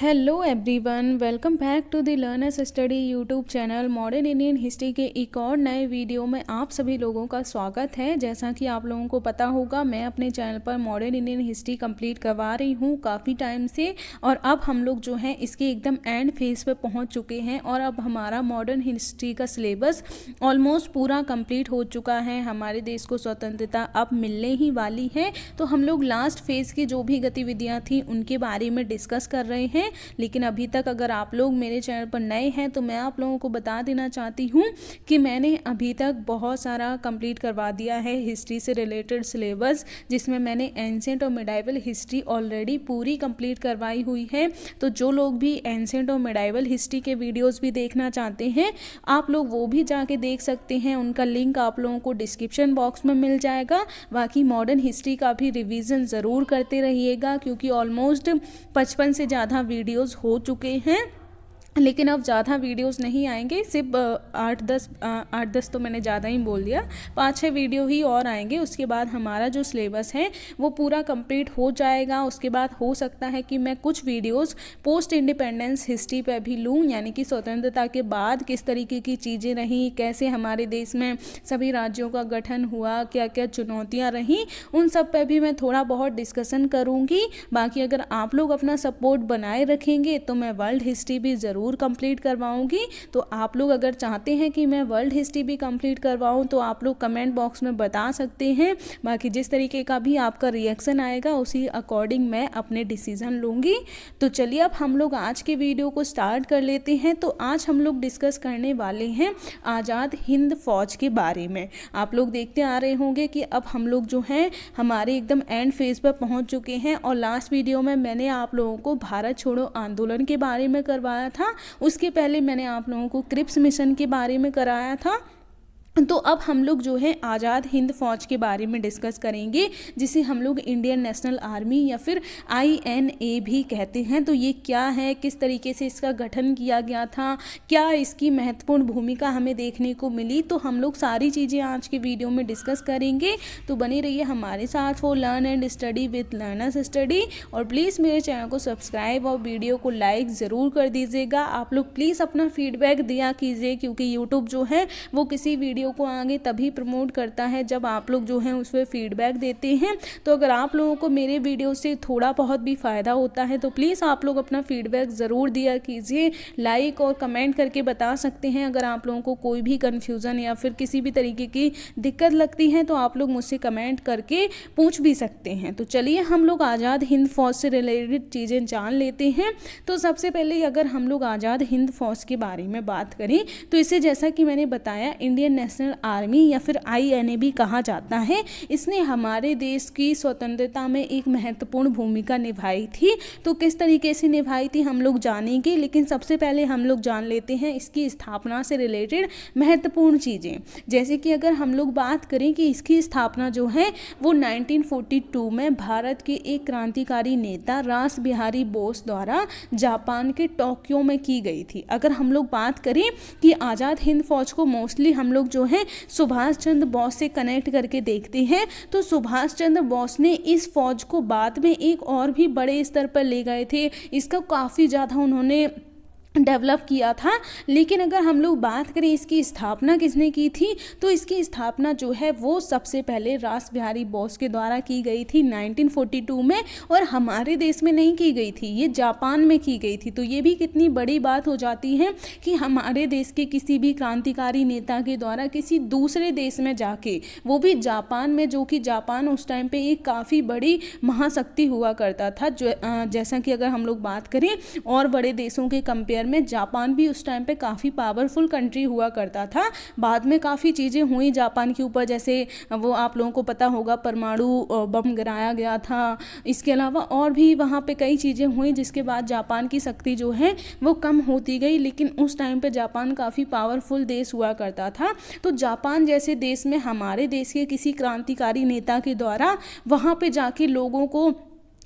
Hello everyone, welcome back to the learners study YouTube channel. Modern Indian history के एक और नए video में आप सभी लोगों का स्वागत है। जैसा कि आप लोगों को पता होगा, मैं अपने चैनल पर मॉडर्न इंडियन हिस्ट्री कंप्लीट करवा रही हूँ काफ़ी टाइम से, और अब हम लोग जो है इसके एकदम एंड फेज पे पहुँच चुके हैं। और अब हमारा मॉडर्न हिस्ट्री का सिलेबस ऑलमोस्ट पूरा कंप्लीट हो चुका है। हमारे देश को स्वतंत्रता अब मिलने ही वाली है, तो हम लोग लास्ट फेज की जो भी गतिविधियाँ थी उनके बारे में डिस्कस कर रहे हैं। लेकिन अभी तक अगर आप लोग मेरे चैनल पर नए हैं तो मैं आप लोगों को बता देना चाहती हूँ कि मैंने अभी तक बहुत सारा कंप्लीट करवा दिया है हिस्ट्री से रिलेटेड सिलेबस, जिसमें मैंने एंशिएंट और मिडाइवल हिस्ट्री ऑलरेडी पूरी कंप्लीट करवाई हुई है। तो जो लोग भी एंशिएंट और मिडाइवल हिस्ट्री के वीडियोस भी देखना चाहते हैं, आप लोग वो भी जाके देख सकते हैं। उनका लिंक आप लोगों को डिस्क्रिप्शन बॉक्स में मिल जाएगा। बाकी मॉडर्न हिस्ट्री का भी रिवीजन ज़रूर करते रहिएगा, क्योंकि ऑलमोस्ट 55 से ज़्यादा वीडियोस हो चुके हैं, लेकिन अब ज़्यादा वीडियोस नहीं आएंगे। सिर्फ 8-10 तो मैंने ज़्यादा ही बोल दिया, 5-6 वीडियो ही और आएंगे। उसके बाद हमारा जो सिलेबस है वो पूरा कंप्लीट हो जाएगा। उसके बाद हो सकता है कि मैं कुछ वीडियोस पोस्ट इंडिपेंडेंस हिस्ट्री पे भी लूँ, यानी कि स्वतंत्रता के बाद किस तरीके की चीज़ें रहीं, कैसे हमारे देश में सभी राज्यों का गठन हुआ, क्या क्या चुनौतियाँ रहीं, उन सब पर भी मैं थोड़ा बहुत डिस्कशन करूँगी। बाकी अगर आप लोग अपना सपोर्ट बनाए रखेंगे तो मैं वर्ल्ड हिस्ट्री भी ज़रूर कंप्लीट करवाऊंगी। तो आप लोग अगर चाहते हैं कि मैं वर्ल्ड हिस्ट्री भी कंप्लीट करवाऊं तो आप लोग कमेंट बॉक्स में बता सकते हैं। बाकी जिस तरीके का भी आपका रिएक्शन आएगा उसी अकॉर्डिंग मैं अपने डिसीजन लूँगी। तो चलिए अब हम लोग आज के वीडियो को स्टार्ट कर लेते हैं। तो आज हम लोग डिस्कस करने वाले हैं आज़ाद हिंद फौज के बारे में। आप लोग देखते आ रहे होंगे कि अब हम लोग जो हैं हमारे एकदम एंड फेज पर पहुंच चुके हैं। और लास्ट वीडियो में मैंने आप लोगों को भारत छोड़ो आंदोलन के बारे में करवाया था, उसके पहले मैंने आप लोगों को क्रिप्स मिशन के बारे में कराया था। तो अब हम लोग जो है आज़ाद हिंद फौज के बारे में डिस्कस करेंगे, जिसे हम लोग इंडियन नेशनल आर्मी या फिर INA भी कहते हैं। तो ये क्या है, किस तरीके से इसका गठन किया गया था, क्या इसकी महत्वपूर्ण भूमिका हमें देखने को मिली, तो हम लोग सारी चीज़ें आज के वीडियो में डिस्कस करेंगे। तो बने रहिए हमारे साथ for learn and study with learners study. और प्लीज़ मेरे चैनल को सब्सक्राइब और वीडियो को लाइक ज़रूर कर दीजिएगा। आप लोग प्लीज़ अपना फीडबैक दिया कीजिए, क्योंकि यूट्यूब जो है वो किसी वीडियो को आगे तभी प्रमोट करता है जब आप लोग जो हैं उस पर फीडबैक देते हैं। तो अगर आप लोगों को मेरे वीडियो से थोड़ा बहुत भी फ़ायदा होता है तो प्लीज़ आप लोग अपना फीडबैक ज़रूर दिया कीजिए। लाइक और कमेंट करके बता सकते हैं। अगर आप लोगों को कोई भी कन्फ्यूज़न या फिर किसी भी तरीके की दिक्कत लगती है तो आप लोग मुझसे कमेंट करके पूछ भी सकते हैं। तो चलिए हम लोग आज़ाद हिंद फौज से रिलेटेड चीज़ें जान लेते हैं। तो सबसे पहले अगर हम लोग आज़ाद हिंद फौज के बारे में बात करें तो इसे, जैसा कि मैंने बताया, इंडियन नेशनल आर्मी या फिर INA भी कहा जाता है। इसने हमारे देश की स्वतंत्रता में एक महत्वपूर्ण भूमिका निभाई थी। तो किस तरीके से निभाई थी हम लोग जानेंगे, लेकिन सबसे पहले हम लोग जान लेते हैं इसकी स्थापना से रिलेटेड महत्वपूर्ण चीज़ें। जैसे कि अगर हम लोग बात करें कि इसकी स्थापना जो है वो 1942 में भारत के एक क्रांतिकारी नेता रास बिहारी बोस द्वारा जापान के टोक्यो में की गई थी। अगर हम लोग बात करें कि आज़ाद हिंद फौज को मोस्टली हम लोग जो है सुभाष चंद्र बोस से कनेक्ट करके देखते हैं, तो सुभाष चंद्र बोस ने इस फौज को बाद में एक और भी बड़े स्तर पर ले गए थे। इसका काफ़ी ज़्यादा उन्होंने डेवलप किया था। लेकिन अगर हम लोग बात करें इसकी स्थापना किसने की थी, तो इसकी स्थापना जो है वो सबसे पहले रास बिहारी बोस के द्वारा की गई थी 1942 में, और हमारे देश में नहीं की गई थी, ये जापान में की गई थी। तो ये भी कितनी बड़ी बात हो जाती है कि हमारे देश के किसी भी क्रांतिकारी नेता के द्वारा किसी दूसरे देश में जाके, वो भी जापान में, जो कि जापान उस टाइम पे एक काफ़ी बड़ी महाशक्ति हुआ करता था। जो जैसा कि अगर हम लोग बात करें और बड़े देशों के कंपेयर में, जापान भी उस टाइम पे काफ़ी पावरफुल कंट्री हुआ करता था। बाद में काफ़ी चीज़ें हुई जापान के ऊपर, जैसे वो आप लोगों को पता होगा परमाणु बम गिराया गया था। इसके अलावा और भी वहाँ पे कई चीज़ें हुई, जिसके बाद जापान की शक्ति जो है वो कम होती गई। लेकिन उस टाइम पे जापान काफ़ी पावरफुल देश हुआ करता था। तो जापान जैसे देश में हमारे देश के किसी क्रांतिकारी नेता के द्वारा वहाँ पे जाके लोगों को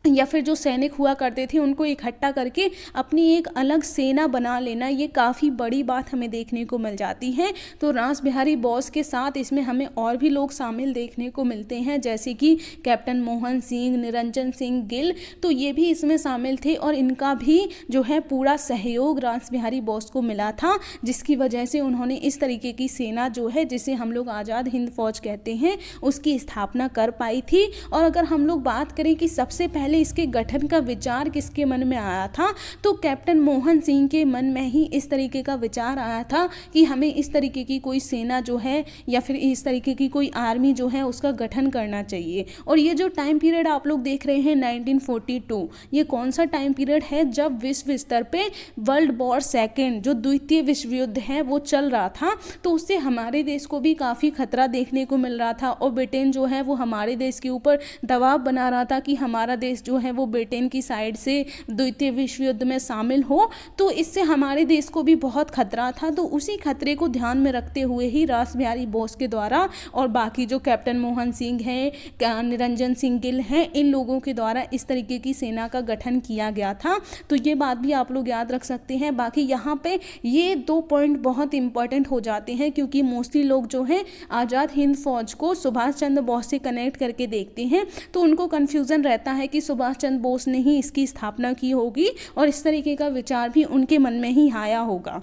या फिर जो सैनिक हुआ करते थे उनको इकट्ठा करके अपनी एक अलग सेना बना लेना, ये काफ़ी बड़ी बात हमें देखने को मिल जाती है। तो रास बिहारी बोस के साथ इसमें हमें और भी लोग शामिल देखने को मिलते हैं, जैसे कि कैप्टन मोहन सिंह, निरंजन सिंह गिल, तो ये भी इसमें शामिल थे और इनका भी जो है पूरा सहयोग रास बिहारी बोस को मिला था, जिसकी वजह से उन्होंने इस तरीके की सेना जो है, जिसे हम लोग आज़ाद हिंद फौज कहते हैं, उसकी स्थापना कर पाई थी। और अगर हम लोग बात करें कि सबसे पहले इसके गठन का विचार किसके मन में आया था, तो कैप्टन मोहन सिंह के मन में ही इस तरीके का विचार आया था कि हमें इस तरीके की कोई सेना जो है या फिर इस तरीके की कोई आर्मी जो है उसका गठन करना चाहिए। और ये जो टाइम पीरियड आप लोग देख रहे हैं 1942, ये कौन सा टाइम पीरियड है, जब विश्व स्तर पे वर्ल्ड वॉर सेकेंड, जो द्वितीय विश्व युद्ध है, वो चल रहा था। तो उससे हमारे देश को भी काफ़ी खतरा देखने को मिल रहा था और ब्रिटेन जो है वो हमारे देश के ऊपर दबाव बना रहा था कि हमारा देश जो है वो ब्रिटेन की साइड से द्वितीय विश्व युद्ध में शामिल हो। तो इससे हमारे देश को भी बहुत खतरा था। तो उसी खतरे को ध्यान में रखते हुए ही रास बिहारी बोस के द्वारा और बाकी जो कैप्टन मोहन सिंह हैं, निरंजन सिंह गिल हैं, इन लोगों के द्वारा इस तरीके की सेना का गठन किया गया था। तो ये बात भी आप लोग याद रख सकते हैं। बाकी यहाँ पे ये 2 पॉइंट बहुत इंपॉर्टेंट हो जाते हैं, क्योंकि मोस्टली लोग जो हैं आज़ाद हिंद फौज को सुभाष चंद्र बोस से कनेक्ट करके देखते हैं, तो उनको कन्फ्यूज़न रहता है कि सुभाष चंद्र बोस ने ही इसकी स्थापना की होगी और इस तरीके का विचार भी उनके मन में ही आया होगा।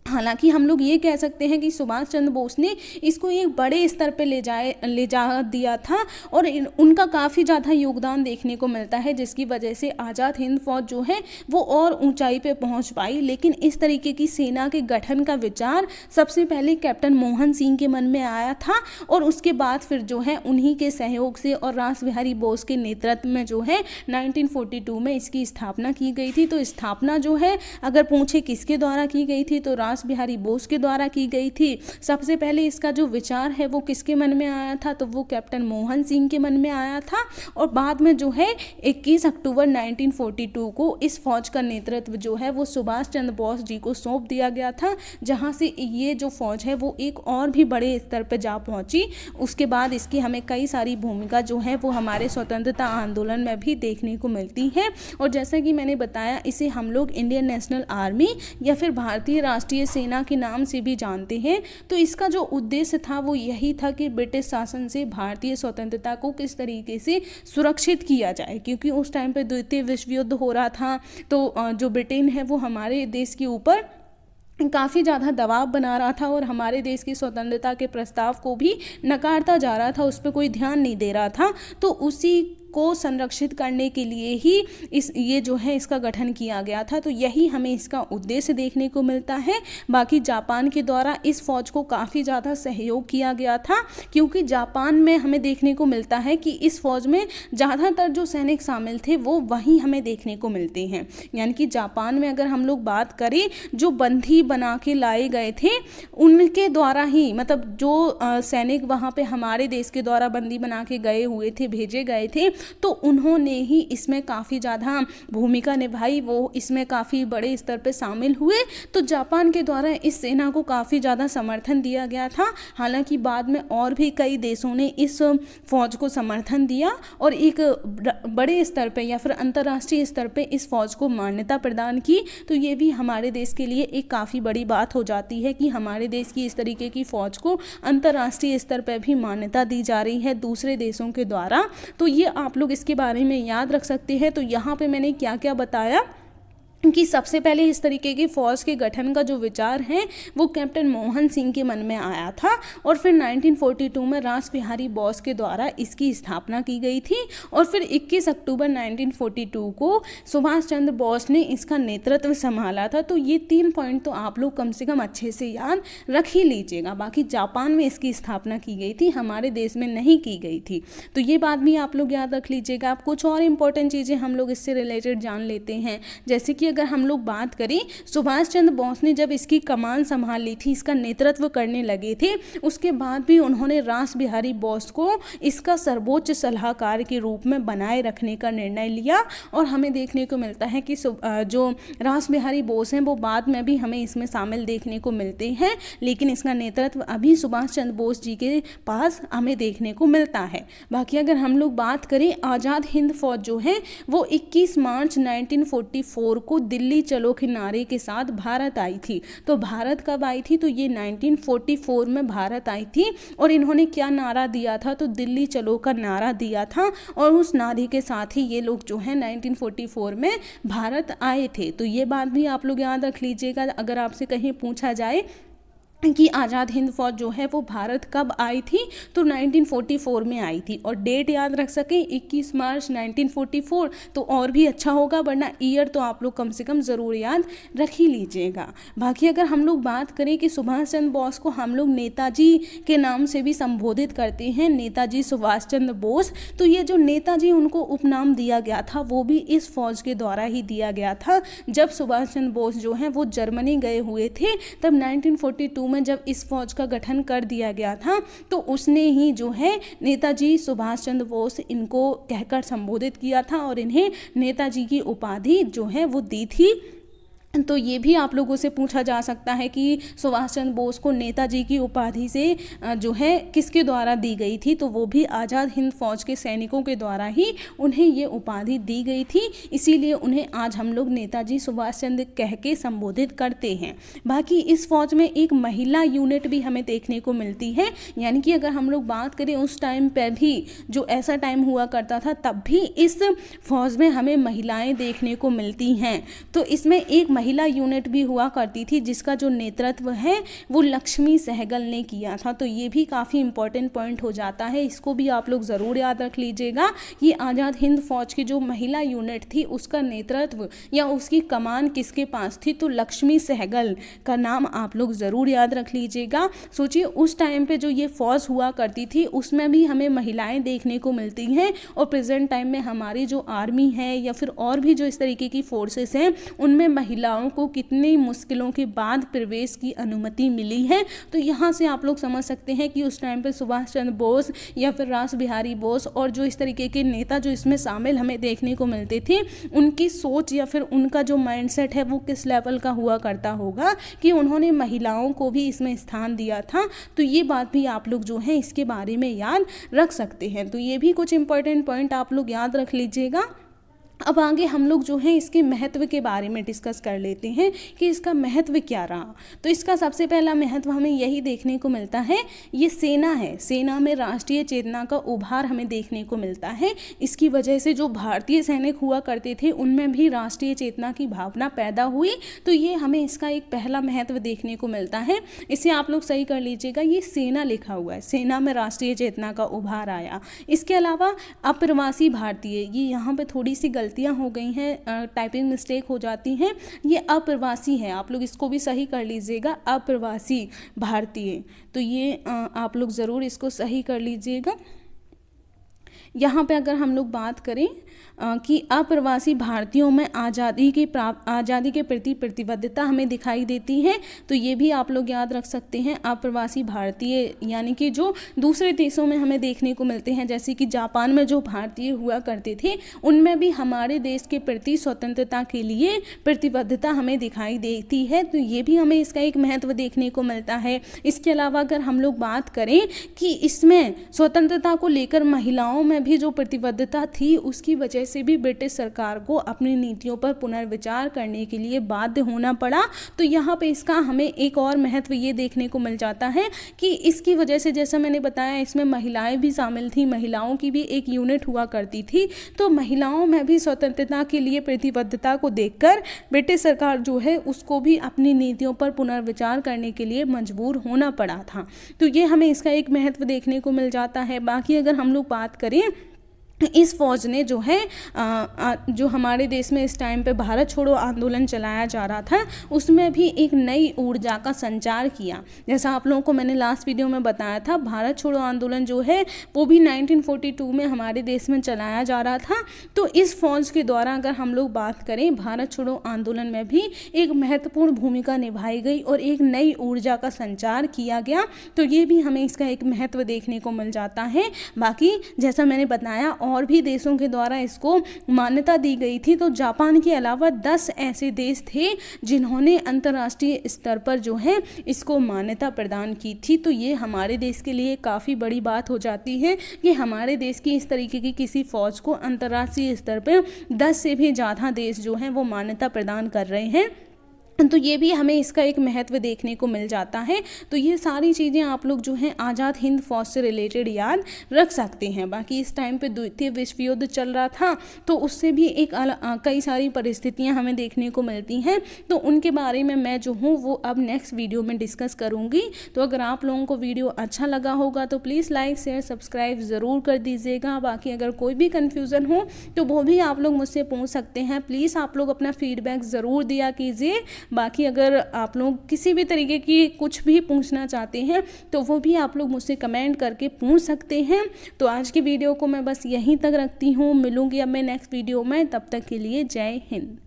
हालांकि हम लोग ये कह सकते हैं कि सुभाष चंद्र बोस ने इसको एक बड़े स्तर पे ले जा दिया था और उनका काफ़ी ज़्यादा योगदान देखने को मिलता है, जिसकी वजह से आज़ाद हिंद फौज जो है वो और ऊंचाई पे पहुंच पाई। लेकिन इस तरीके की सेना के गठन का विचार सबसे पहले कैप्टन मोहन सिंह के मन में आया था और उसके बाद फिर जो है उन्हीं के सहयोग से और रास बिहारी बोस के नेतृत्व में जो है 1942 में इसकी स्थापना की गई थी। तो स्थापना जो है अगर पूछे किसके द्वारा की गई थी, तो रास बिहारी बोस के द्वारा की गई थी। सबसे पहले इसका जो विचार है वो किसके मन में आया था, तो वो कैप्टन मोहन सिंह के मन में आया था और बाद में जो है 21 अक्टूबर 1942 को इस फौज का नेतृत्व जो है वो सुभाष चंद्र बोस जी को सौंप दिया गया था, जहां से ये जो फौज है वो एक और भी बड़े स्तर पर जा पहुंची। उसके बाद इसकी हमें कई सारी भूमिका जो है वो हमारे स्वतंत्रता आंदोलन में भी देखने को मिलती है। और जैसा कि मैंने बताया, इसे हम लोग इंडियन नेशनल आर्मी या फिर भारतीय राष्ट्रीय सेना के नाम से भी जानते हैं। तो इसका जो उद्देश्य था वो यही था कि ब्रिटिश शासन से भारतीय स्वतंत्रता को किस तरीके से सुरक्षित किया जाए, क्योंकि उस टाइम पे द्वितीय विश्व युद्ध हो रहा था। तो जो ब्रिटेन है वो हमारे देश के ऊपर काफ़ी ज़्यादा दबाव बना रहा था और हमारे देश की स्वतंत्रता के प्रस्ताव को भी नकारता जा रहा था, उस पर कोई ध्यान नहीं दे रहा था। तो उसी को संरक्षित करने के लिए ही ये जो है इसका गठन किया गया था। तो यही हमें इसका उद्देश्य देखने को मिलता है। बाकी जापान के द्वारा इस फौज को काफ़ी ज़्यादा सहयोग किया गया था, क्योंकि जापान में हमें देखने को मिलता है कि इस फौज में ज़्यादातर जो सैनिक शामिल थे वो वहीं हमें देखने को मिलते हैं। यानी कि जापान में अगर हम लोग बात करें, जो बंदी बना के लाए गए थे उनके द्वारा ही, मतलब जो सैनिक वहाँ पे हमारे देश के द्वारा बंदी बना के गए हुए थे, भेजे गए थे, तो उन्होंने ही इसमें काफ़ी ज़्यादा भूमिका निभाई, वो इसमें काफ़ी बड़े स्तर पे शामिल हुए। तो जापान के द्वारा इस सेना को काफ़ी ज़्यादा समर्थन दिया गया था। हालांकि बाद में और भी कई देशों ने इस फौज को समर्थन दिया और एक बड़े स्तर पे या फिर अंतर्राष्ट्रीय स्तर पे इस फौज को मान्यता प्रदान की। तो ये भी हमारे देश के लिए एक काफ़ी बड़ी बात हो जाती है कि हमारे देश की इस तरीके की फ़ौज को अंतर्राष्ट्रीय स्तर पर भी मान्यता दी जा रही है दूसरे देशों के द्वारा। तो ये आप लोग इसके बारे में याद रख सकते हैं। तो यहाँ पे मैंने क्या क्या बताया कि सबसे पहले इस तरीके की फ़ौज के गठन का जो विचार है वो कैप्टन मोहन सिंह के मन में आया था और फिर 1942 में रास बिहारी बोस के द्वारा इसकी स्थापना की गई थी और फिर 21 अक्टूबर 1942 को सुभाष चंद्र बोस ने इसका नेतृत्व संभाला था। तो ये 3 पॉइंट तो आप लोग कम से कम अच्छे से याद रख ही लीजिएगा। बाकी जापान में इसकी स्थापना की गई थी, हमारे देश में नहीं की गई थी। तो ये बात भी आप लोग याद रख लीजिएगा। आप कुछ और इम्पोर्टेंट चीज़ें हम लोग इससे रिलेटेड जान लेते हैं, जैसे कि अगर हम लोग बात करें, सुभाष चंद्र बोस ने जब इसकी कमान संभाल ली थी, इसका नेतृत्व करने लगे थे, उसके बाद भी उन्होंने रास बिहारी बोस को इसका सर्वोच्च सलाहकार के रूप में बनाए रखने का निर्णय लिया। और हमें देखने को मिलता है कि जो रास बिहारी बोस हैं वो बाद में भी हमें इसमें शामिल देखने को मिलते हैं, लेकिन इसका नेतृत्व अभी सुभाष चंद्र बोस जी के पास हमें देखने को मिलता है। बाकी अगर हम लोग बात करें, आज़ाद हिंद फौज जो है वो 21 मार्च 1944 को दिल्ली चलो के नारे के साथ भारत आई थी। तो भारत कब आई थी? तो ये 1944 में भारत आई थी। और इन्होंने क्या नारा दिया था? तो दिल्ली चलो का नारा दिया था, और उस नारे के साथ ही ये लोग जो है 1944 में भारत आए थे। तो ये बात भी आप लोग याद रख लीजिएगा, अगर आपसे कहीं पूछा जाए कि आज़ाद हिंद फौज जो है वो भारत कब आई थी, तो 1944 में आई थी। और डेट याद रख सकें 21 मार्च 1944, तो और भी अच्छा होगा, वरना ईयर तो आप लोग कम से कम ज़रूर याद रख ही लीजिएगा। बाकी अगर हम लोग बात करें कि सुभाष चंद्र बोस को हम लोग नेताजी के नाम से भी संबोधित करते हैं, नेताजी सुभाष चंद्र बोस, तो ये जो नेताजी उनको उपनाम दिया गया था वो भी इस फौज के द्वारा ही दिया गया था। जब सुभाष चंद्र बोस जो हैं वो जर्मनी गए हुए थे, तब 1942 में जब इस फौज का गठन कर दिया गया था, तो उसने ही जो है नेताजी सुभाष चंद्र बोस इनको कहकर संबोधित किया था और इन्हें नेताजी की उपाधि जो है वो दी थी। तो ये भी आप लोगों से पूछा जा सकता है कि सुभाष चंद्र बोस को नेताजी की उपाधि से जो है किसके द्वारा दी गई थी, तो वो भी आज़ाद हिंद फौज के सैनिकों के द्वारा ही उन्हें ये उपाधि दी गई थी, इसीलिए उन्हें आज हम लोग नेताजी सुभाष चंद्र कह के संबोधित करते हैं। बाकी इस फौज में एक महिला यूनिट भी हमें देखने को मिलती है, यानी कि अगर हम लोग बात करें उस टाइम पर भी जो ऐसा टाइम हुआ करता था, तब भी इस फौज में हमें महिलाएँ देखने को मिलती हैं। तो इसमें एक महिला यूनिट भी हुआ करती थी जिसका जो नेतृत्व है वो लक्ष्मी सहगल ने किया था। तो ये भी काफ़ी इंपॉर्टेंट पॉइंट हो जाता है, इसको भी आप लोग ज़रूर याद रख लीजिएगा। ये आज़ाद हिंद फौज की जो महिला यूनिट थी उसका नेतृत्व या उसकी कमान किसके पास थी, तो लक्ष्मी सहगल का नाम आप लोग ज़रूर याद रख लीजिएगा। सोचिए उस टाइम पे जो ये फौज हुआ करती थी उसमें भी हमें महिलाएं देखने को मिलती हैं, और प्रेजेंट टाइम में हमारी जो आर्मी है या फिर और भी जो इस तरीके की फोर्सेस हैं उनमें महिलाओं को कितनी मुश्किलों के बाद प्रवेश की अनुमति मिली है। तो यहाँ से आप लोग समझ सकते हैं कि उस टाइम पे सुभाष चंद्र बोस या फिर रास बिहारी बोस और जो इस तरीके के नेता जो इसमें शामिल हमें देखने को मिलते थे, उनकी सोच या फिर उनका जो माइंडसेट है वो किस लेवल का हुआ करता होगा कि उन्होंने महिलाओं को भी इसमें स्थान दिया था। तो ये बात भी आप लोग जो है इसके बारे में याद रख सकते हैं। तो ये भी कुछ इंपॉर्टेंट पॉइंट आप लोग याद रख लीजिएगा। अब आगे हम लोग जो है इसके महत्व के बारे में डिस्कस कर लेते हैं कि इसका महत्व क्या रहा। तो इसका सबसे पहला महत्व हमें यही देखने को मिलता है, ये सेना है, सेना में राष्ट्रीय चेतना का उभार हमें देखने को मिलता है। इसकी वजह से जो भारतीय सैनिक हुआ करते थे उनमें भी राष्ट्रीय चेतना की भावना पैदा हुई। तो ये हमें इसका एक पहला महत्व देखने को मिलता है। इसे आप लोग सही कर लीजिएगा, ये सेना लिखा हुआ है, सेना में राष्ट्रीय चेतना का उभार आया। इसके अलावा अप्रवासी भारतीय, ये यहाँ पर थोड़ी सी गलतियाँ हो गई हैं, टाइपिंग मिस्टेक हो जाती हैं, ये अप्रवासी है, आप लोग इसको भी सही कर लीजिएगा, अप्रवासी भारतीय। तो ये आप लोग ज़रूर इसको सही कर लीजिएगा। यहाँ पे अगर हम लोग बात करें कि अप्रवासी भारतीयों में आज़ादी के प्रति प्रतिबद्धता हमें दिखाई देती है, तो ये भी आप लोग याद रख सकते हैं। अप्रवासी भारतीय यानी कि जो दूसरे देशों में हमें देखने को मिलते हैं, जैसे कि जापान में जो भारतीय हुआ करते थे उनमें भी हमारे देश के प्रति स्वतंत्रता के लिए प्रतिबद्धता हमें दिखाई देती है। तो ये भी हमें इसका एक महत्व देखने को मिलता है। इसके अलावा अगर हम लोग बात करें कि इसमें स्वतंत्रता को लेकर महिलाओं में भी जो प्रतिबद्धता थी उसकी वजह से भी ब्रिटिश सरकार को अपनी नीतियों पर पुनर्विचार करने के लिए बाध्य होना पड़ा। तो यहाँ पे इसका हमें एक और महत्व ये देखने को मिल जाता है कि इसकी वजह से, जैसा मैंने बताया, इसमें महिलाएं भी शामिल थी, महिलाओं की भी एक यूनिट हुआ करती थी। तो महिलाओं में भी स्वतंत्रता के लिए प्रतिबद्धता को देखकर ब्रिटिश सरकार जो है उसको भी अपनी नीतियों पर पुनर्विचार करने के लिए मजबूर होना पड़ा था। तो ये हमें इसका एक महत्व देखने को मिल जाता है। बाकी अगर हम लोग बात करें इस फौज ने जो है जो हमारे देश में इस टाइम पे भारत छोड़ो आंदोलन चलाया जा रहा था, उसमें भी एक नई ऊर्जा का संचार किया। जैसा आप लोगों को मैंने लास्ट वीडियो में बताया था, भारत छोड़ो आंदोलन जो है वो भी 1942 में हमारे देश में चलाया जा रहा था। तो इस फौज के द्वारा अगर हम लोग बात करें, भारत छोड़ो आंदोलन में भी एक महत्वपूर्ण भूमिका निभाई गई और एक नई ऊर्जा का संचार किया गया। तो ये भी हमें इसका एक महत्व देखने को मिल जाता है। बाकी जैसा मैंने बताया, और भी देशों के द्वारा इसको मान्यता दी गई थी। तो जापान के अलावा 10 ऐसे देश थे जिन्होंने अंतर्राष्ट्रीय स्तर पर जो है इसको मान्यता प्रदान की थी। तो ये हमारे देश के लिए काफ़ी बड़ी बात हो जाती है कि हमारे देश की इस तरीके की किसी फौज को अंतर्राष्ट्रीय स्तर पर 10 से भी ज़्यादा देश जो हैं वो मान्यता प्रदान कर रहे हैं। तो ये भी हमें इसका एक महत्व देखने को मिल जाता है। तो ये सारी चीज़ें आप लोग जो हैं आज़ाद हिंद फौज से रिलेटेड याद रख सकते हैं। बाकी इस टाइम पे द्वितीय विश्व युद्ध चल रहा था, तो उससे भी एक कई सारी परिस्थितियां हमें देखने को मिलती हैं। तो उनके बारे में मैं जो हूँ वो अब नेक्स्ट वीडियो में डिस्कस करूँगी। तो अगर आप लोगों को वीडियो अच्छा लगा होगा तो प्लीज़ लाइक शेयर सब्सक्राइब ज़रूर कर दीजिएगा। बाकी अगर कोई भी कन्फ्यूज़न हो तो वो भी आप लोग मुझसे पूछ सकते हैं। प्लीज़ आप लोग अपना फीडबैक ज़रूर दिया कीजिए। बाकी अगर आप लोग किसी भी तरीके की कुछ भी पूछना चाहते हैं तो वो भी आप लोग मुझसे कमेंट करके पूछ सकते हैं। तो आज की वीडियो को मैं बस यहीं तक रखती हूँ। मिलूंगी अब मैं नेक्स्ट वीडियो में, तब तक के लिए जय हिंद।